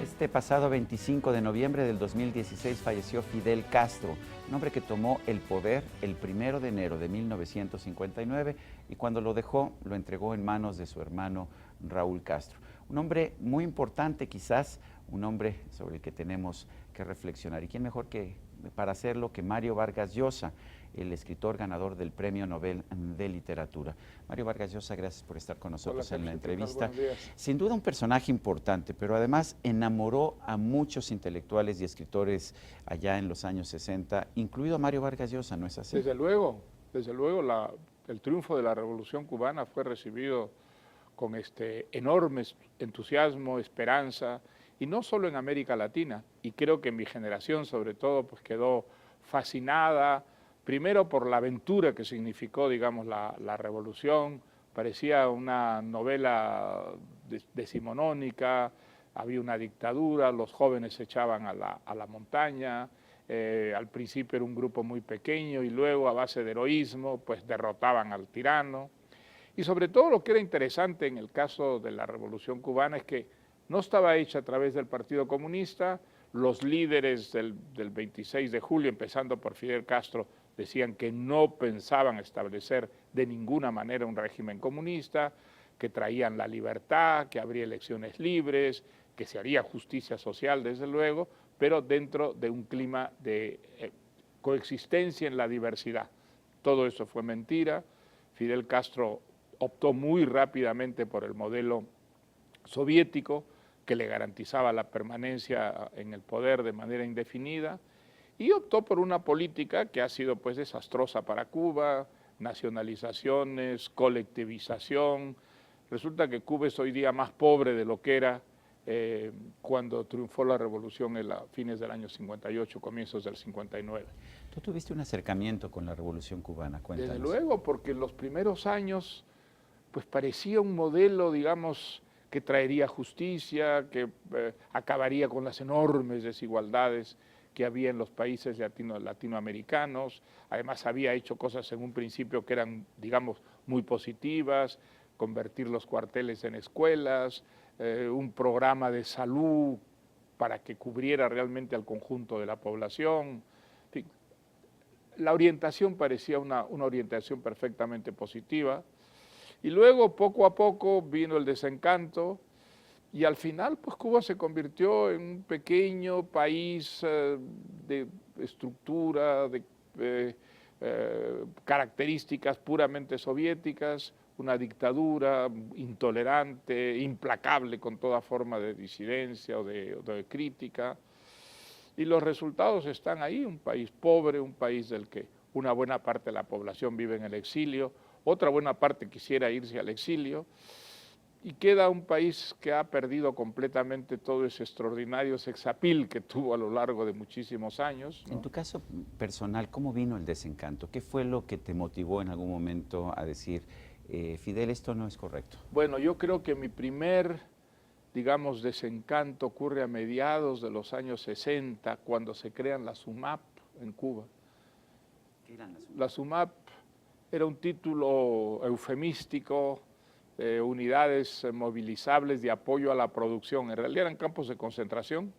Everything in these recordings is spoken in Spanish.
Este pasado 25 de noviembre del 2016 falleció Fidel Castro, un hombre que tomó el poder el 1 de enero de 1959 y cuando lo dejó lo entregó en manos de su hermano Raúl Castro. Un hombre muy importante quizás, un hombre sobre el que tenemos que reflexionar. ¿Y quién mejor que para hacerlo que Mario Vargas Llosa, el escritor ganador del Premio Nobel de Literatura? Mario Vargas Llosa, gracias por estar con nosotros en la entrevista. Sin duda un personaje importante, pero además enamoró a muchos intelectuales y escritores allá en los años 60, incluido a Mario Vargas Llosa, ¿no es así? Desde luego, el triunfo de la Revolución Cubana fue recibido con enorme entusiasmo, esperanza, y no solo en América Latina, y creo que mi generación sobre todo pues quedó fascinada, primero por la aventura que significó, digamos, la revolución. Parecía una novela decimonónica, había una dictadura, los jóvenes se echaban a la montaña, al principio era un grupo muy pequeño y luego a base de heroísmo pues derrotaban al tirano. Y sobre todo lo que era interesante en el caso de la Revolución Cubana es que no estaba hecha a través del Partido Comunista. Los líderes del 26 de julio, empezando por Fidel Castro, decían que no pensaban establecer de ninguna manera un régimen comunista, que traían la libertad, que habría elecciones libres, que se haría justicia social, desde luego, pero dentro de un clima de coexistencia en la diversidad. Todo eso fue mentira. Fidel Castro optó muy rápidamente por el modelo soviético, que le garantizaba la permanencia en el poder de manera indefinida, y optó por una política que ha sido pues desastrosa para Cuba, nacionalizaciones, colectivización. Resulta que Cuba es hoy día más pobre de lo que era cuando triunfó la revolución en fines del año 58, comienzos del 59. Tú tuviste un acercamiento con la Revolución Cubana, cuéntanos. Desde luego, porque en los primeros años pues parecía un modelo, digamos, que traería justicia, que acabaría con las enormes desigualdades que había en los países latinoamericanos. Además había hecho cosas en un principio que eran, digamos, muy positivas, convertir los cuarteles en escuelas, un programa de salud para que cubriera realmente al conjunto de la población. En fin, la orientación parecía una orientación perfectamente positiva. Y luego, poco a poco, vino el desencanto y al final, pues Cuba se convirtió en un pequeño país de estructura, de características puramente soviéticas, una dictadura intolerante, implacable con toda forma de disidencia o de crítica. Y los resultados están ahí, un país pobre, un país del que una buena parte de la población vive en el exilio, otra buena parte quisiera irse al exilio, y queda un país que ha perdido completamente todo ese extraordinario sex appeal que tuvo a lo largo de muchísimos años, ¿no? En tu caso personal, ¿cómo vino el desencanto? ¿Qué fue lo que te motivó en algún momento a decir, Fidel, esto no es correcto? Bueno, yo creo que mi primer, digamos, desencanto ocurre a mediados de los años 60, cuando se crean las UMAP en Cuba. ¿Qué eran las UMAP? Las UMAP era un título eufemístico, unidades movilizables de apoyo a la producción. En realidad eran campos de concentración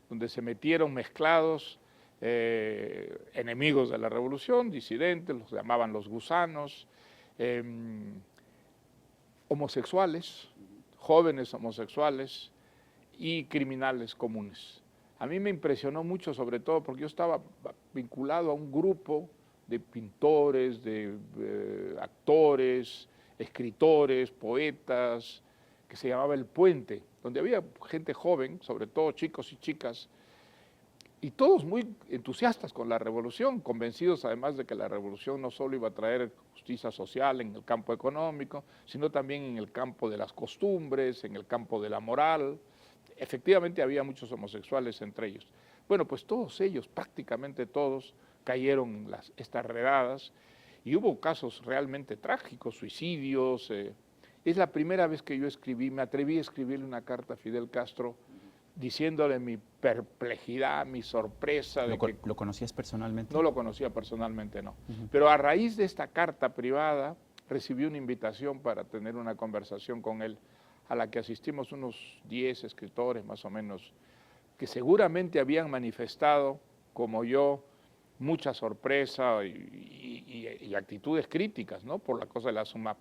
donde se metieron mezclados enemigos de la revolución, disidentes, los llamaban los gusanos, homosexuales, jóvenes homosexuales y criminales comunes. A mí me impresionó mucho, sobre todo porque yo estaba vinculado a un grupo de pintores, de actores, escritores, poetas, que se llamaba El Puente, donde había gente joven, sobre todo chicos y chicas, y todos muy entusiastas con la revolución, convencidos además de que la revolución no solo iba a traer justicia social en el campo económico, sino también en el campo de las costumbres, en el campo de la moral. Efectivamente había muchos homosexuales entre ellos. Bueno, pues todos ellos, prácticamente todos, cayeron en estas redadas, y hubo casos realmente trágicos, suicidios. Es la primera vez que yo me atreví a escribirle una carta a Fidel Castro diciéndole mi perplejidad, mi sorpresa. ¿Lo conocías personalmente? No lo conocía personalmente, no. Pero a raíz de esta carta privada recibí una invitación para tener una conversación con él, a la que asistimos unos 10 escritores más o menos, que seguramente habían manifestado, como yo, mucha sorpresa y actitudes críticas, ¿no?, por la cosa de la SUMAP.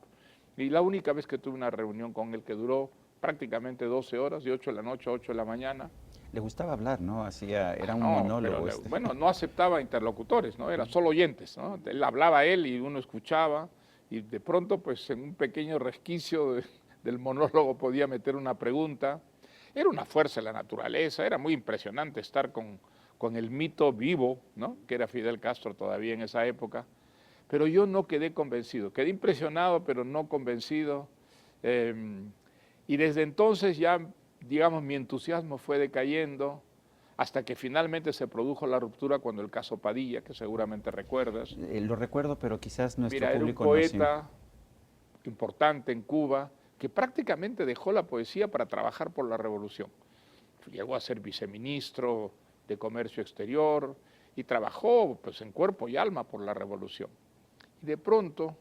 Y la única vez que tuve una reunión con él, que duró prácticamente 12 horas, de 8 de la noche a 8 de la mañana. Le gustaba hablar, ¿no? Era un No, monólogo. pero bueno, no aceptaba interlocutores, ¿no? Era solo oyentes, ¿no? Él hablaba y uno escuchaba, y de pronto, pues en un pequeño resquicio del monólogo podía meter una pregunta. Era una fuerza de la naturaleza, era muy impresionante estar con el mito vivo, ¿no?, que era Fidel Castro todavía en esa época. Pero yo no quedé convencido, quedé impresionado, pero no convencido. Y desde entonces ya, digamos, mi entusiasmo fue decayendo, hasta que finalmente se produjo la ruptura cuando el caso Padilla, que seguramente recuerdas. Lo recuerdo, pero quizás nuestro Mira, público era un poeta importante en Cuba, que prácticamente dejó la poesía para trabajar por la revolución. Llegó a ser viceministro de Comercio Exterior y trabajó, pues, en cuerpo y alma por la revolución. Y de pronto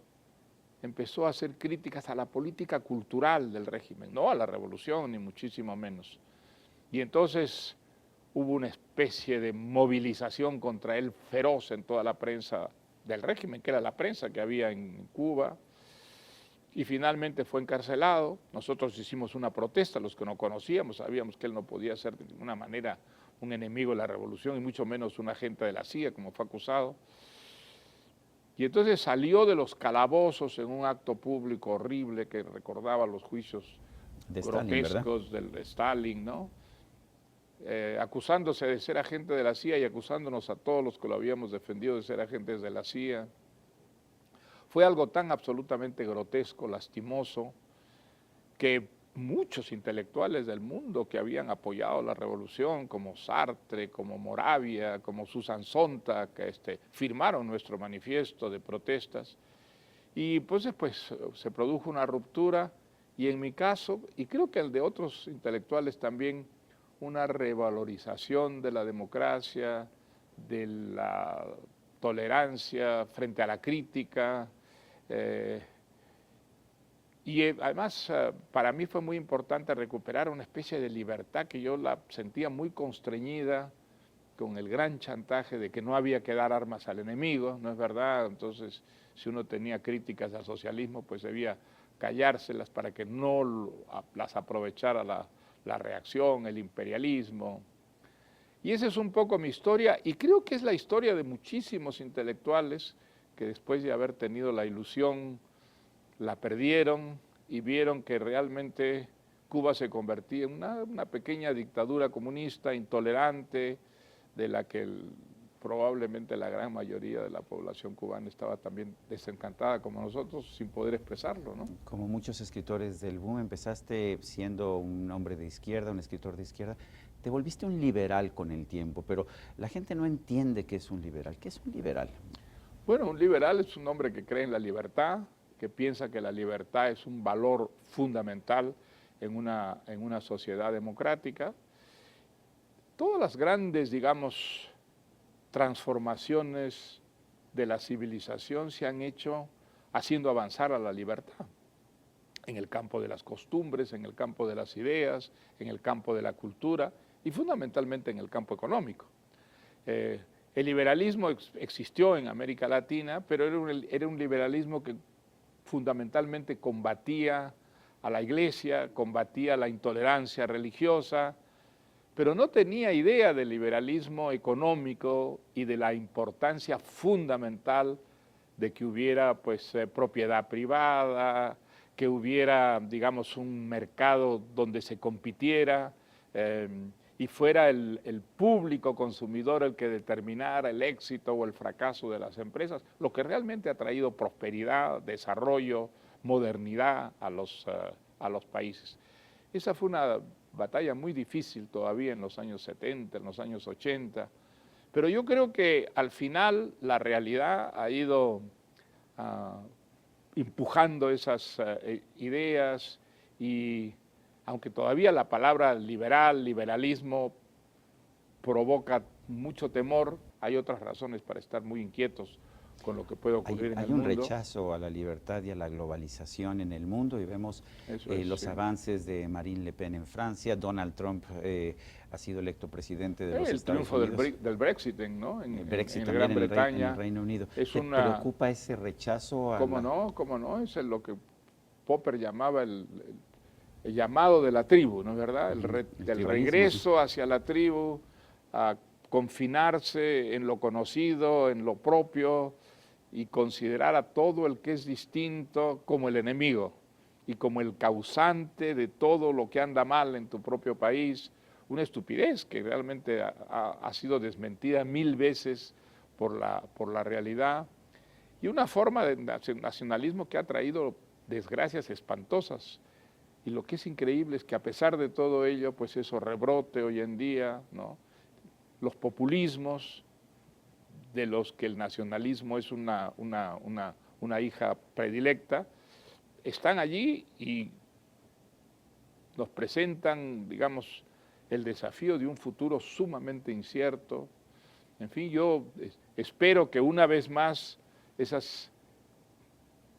empezó a hacer críticas a la política cultural del régimen, no a la revolución, ni muchísimo menos. Y entonces hubo una especie de movilización contra él feroz en toda la prensa del régimen, que era la prensa que había en Cuba, y finalmente fue encarcelado. Nosotros hicimos una protesta, los que no conocíamos, sabíamos que él no podía ser de ninguna manera un enemigo de la revolución, y mucho menos un agente de la CIA, como fue acusado. Y entonces salió de los calabozos en un acto público horrible que recordaba los juicios de grotescos Stalin, del Stalin, ¿no? Acusándose de ser agente de la CIA y acusándonos a todos los que lo habíamos defendido de ser agentes de la CIA. Fue algo tan absolutamente grotesco, lastimoso, que muchos intelectuales del mundo que habían apoyado la revolución, como Sartre, como Moravia, como Susan Sontag, que firmaron nuestro manifiesto de protestas. Y pues después se produjo una ruptura, y en mi caso, y creo que el de otros intelectuales también, una revalorización de la democracia, de la tolerancia frente a la crítica. Y además, para mí fue muy importante recuperar una especie de libertad que yo la sentía muy constreñida con el gran chantaje de que no había que dar armas al enemigo, ¿no es verdad? Entonces, si uno tenía críticas al socialismo, pues debía callárselas para que no las aprovechara la reacción, el imperialismo. Y esa es un poco mi historia, y creo que es la historia de muchísimos intelectuales que después de haber tenido la ilusión, la perdieron y vieron que realmente Cuba se convertía en una pequeña dictadura comunista, intolerante, de la que probablemente la gran mayoría de la población cubana estaba también desencantada como nosotros, sin poder expresarlo, ¿no? Como muchos escritores del boom, empezaste siendo un hombre de izquierda, un escritor de izquierda, te volviste un liberal con el tiempo, pero la gente no entiende qué es un liberal. ¿Qué es un liberal? Bueno, un liberal es un hombre que cree en la libertad, que piensa que la libertad es un valor fundamental en una sociedad democrática. Todas las grandes, digamos, transformaciones de la civilización se han hecho haciendo avanzar a la libertad, en el campo de las costumbres, en el campo de las ideas, en el campo de la cultura y fundamentalmente en el campo económico. El liberalismo existió en América Latina, pero era un liberalismo que fundamentalmente combatía a la iglesia, combatía la intolerancia religiosa, pero no tenía idea del liberalismo económico y de la importancia fundamental de que hubiera, pues, propiedad privada, que hubiera, digamos, un mercado donde se compitiera y fuera el público consumidor el que determinara el éxito o el fracaso de las empresas, lo que realmente ha traído prosperidad, desarrollo, modernidad a los países. Esa fue una batalla muy difícil todavía en los años 70, en los años 80, pero yo creo que al final la realidad ha ido empujando esas ideas, y aunque todavía la palabra liberalismo provoca mucho temor, hay otras razones para estar muy inquietos con lo que puede ocurrir en el mundo. Hay un rechazo a la libertad y a la globalización en el mundo, y vemos los avances de Marine Le Pen en Francia. Donald Trump ha sido electo presidente de los Estados Unidos. El triunfo del Brexit, ¿no? El Brexit en también Gran Bretaña. en el Reino Unido. ¿Te preocupa ese rechazo? ¿Cómo no? Es lo que Popper llamaba el llamado de la tribu, ¿no es verdad? Del regreso hacia la tribu, a confinarse en lo conocido, en lo propio, y considerar a todo el que es distinto como el enemigo y como el causante de todo lo que anda mal en tu propio país. Una estupidez que realmente ha sido desmentida 1000 veces por la realidad, y una forma de nacionalismo que ha traído desgracias espantosas. Y lo que es increíble es que a pesar de todo ello, pues eso rebrote hoy en día, ¿no? Los populismos, de los que el nacionalismo es una hija predilecta, están allí y nos presentan, digamos, el desafío de un futuro sumamente incierto. En fin, yo espero que una vez más esas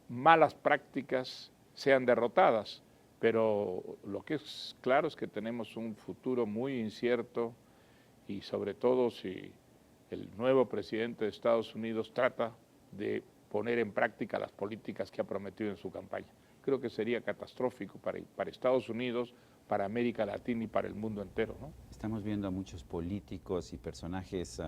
malas prácticas sean derrotadas, pero lo que es claro es que tenemos un futuro muy incierto, y sobre todo si el nuevo presidente de Estados Unidos trata de poner en práctica las políticas que ha prometido en su campaña. Creo que sería catastrófico para Estados Unidos, para América Latina y para el mundo entero, ¿no? Estamos viendo a muchos políticos y personajes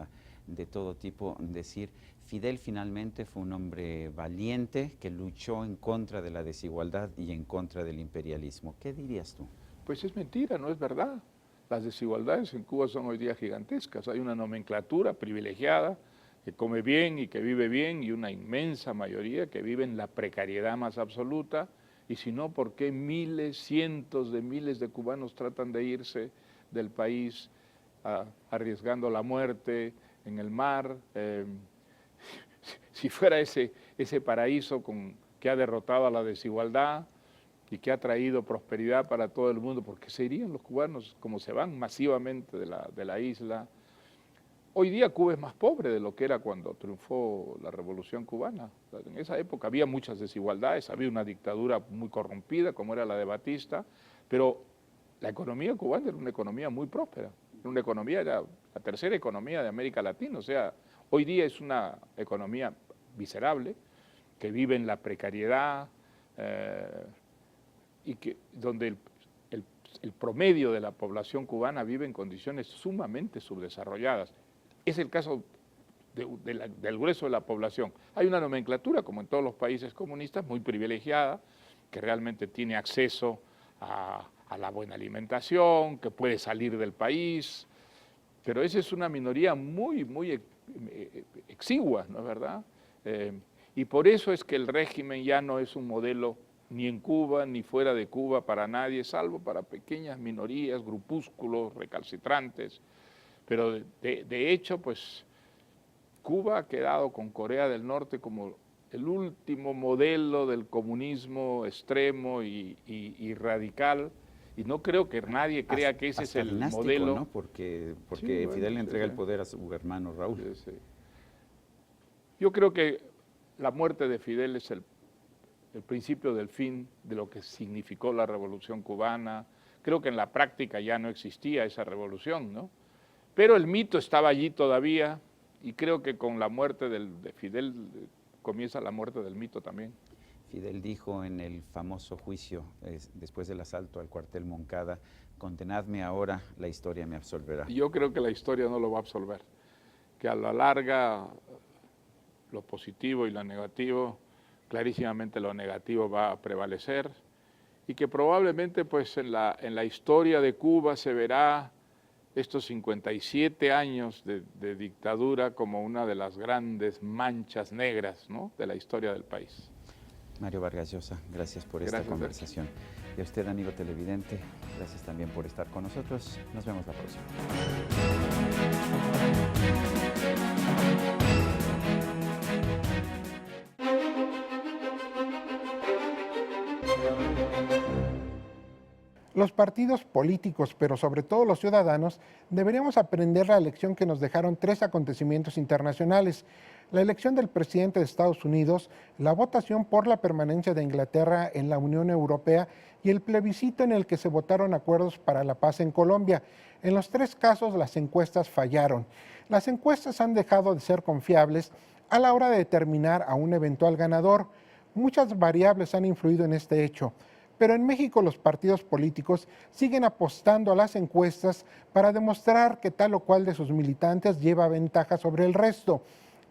de todo tipo decir: Fidel finalmente fue un hombre valiente que luchó en contra de la desigualdad y en contra del imperialismo. ¿Qué dirías tú? Pues es mentira, no es verdad. Las desigualdades en Cuba son hoy día gigantescas. Hay una nomenclatura privilegiada que come bien y que vive bien, y una inmensa mayoría que vive en la precariedad más absoluta. Y si no, ¿por qué miles, cientos de miles de cubanos tratan de irse del país arriesgando la muerte en el mar? Si fuera ese paraíso que ha derrotado a la desigualdad y que ha traído prosperidad para todo el mundo, ¿por qué se irían los cubanos como se van masivamente de la isla? Hoy día Cuba es más pobre de lo que era cuando triunfó la Revolución Cubana. En esa época había muchas desigualdades, había una dictadura muy corrompida como era la de Batista, pero la economía cubana era una economía muy próspera, era la tercera economía de América Latina. O sea, hoy día es una economía miserable, que vive en la precariedad, y donde el promedio de la población cubana vive en condiciones sumamente subdesarrolladas. Es el caso del grueso de la población. Hay una nomenclatura, como en todos los países comunistas, muy privilegiada, que realmente tiene acceso a la buena alimentación, que puede salir del país, pero esa es una minoría muy, muy exigua, ¿no es verdad? Y por eso es que el régimen ya no es un modelo ni en Cuba ni fuera de Cuba para nadie, salvo para pequeñas minorías, grupúsculos recalcitrantes. Pero de hecho, pues Cuba ha quedado con Corea del Norte como el último modelo del comunismo extremo y radical, y no creo que nadie crea que ese es el modelo, ¿no? Porque sí, Fidel le entrega el poder a su hermano Raúl. Sí. Yo creo que la muerte de Fidel es el principio del fin de lo que significó la Revolución Cubana. Creo que en la práctica ya no existía esa revolución, ¿no? Pero el mito estaba allí todavía, y creo que con la muerte de Fidel comienza la muerte del mito también. Fidel dijo en el famoso juicio, después del asalto al cuartel Moncada: condenadme ahora, la historia me absolverá. Yo creo que la historia no lo va a absolver, que a la larga lo positivo y lo negativo, clarísimamente lo negativo va a prevalecer, y que probablemente pues en la historia de Cuba se verá estos 57 años de dictadura como una de las grandes manchas negras, ¿no?, de la historia del país. Mario Vargas Llosa, gracias por esta conversación. Y a usted, amigo televidente, gracias también por estar con nosotros. Nos vemos la próxima. Los partidos políticos, pero sobre todo los ciudadanos, deberíamos aprender la lección que nos dejaron 3 acontecimientos internacionales: la elección del presidente de Estados Unidos, la votación por la permanencia de Inglaterra en la Unión Europea y el plebiscito en el que se votaron acuerdos para la paz en Colombia. En los 3 casos las encuestas fallaron. Las encuestas han dejado de ser confiables a la hora de determinar a un eventual ganador. Muchas variables han influido en este hecho. Pero en México los partidos políticos siguen apostando a las encuestas para demostrar que tal o cual de sus militantes lleva ventaja sobre el resto.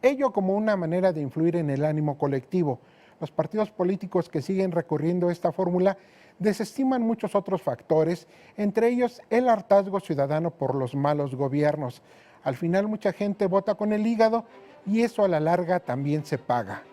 Ello como una manera de influir en el ánimo colectivo. Los partidos políticos que siguen recurriendo a esta fórmula desestiman muchos otros factores, entre ellos el hartazgo ciudadano por los malos gobiernos. Al final mucha gente vota con el hígado y eso a la larga también se paga.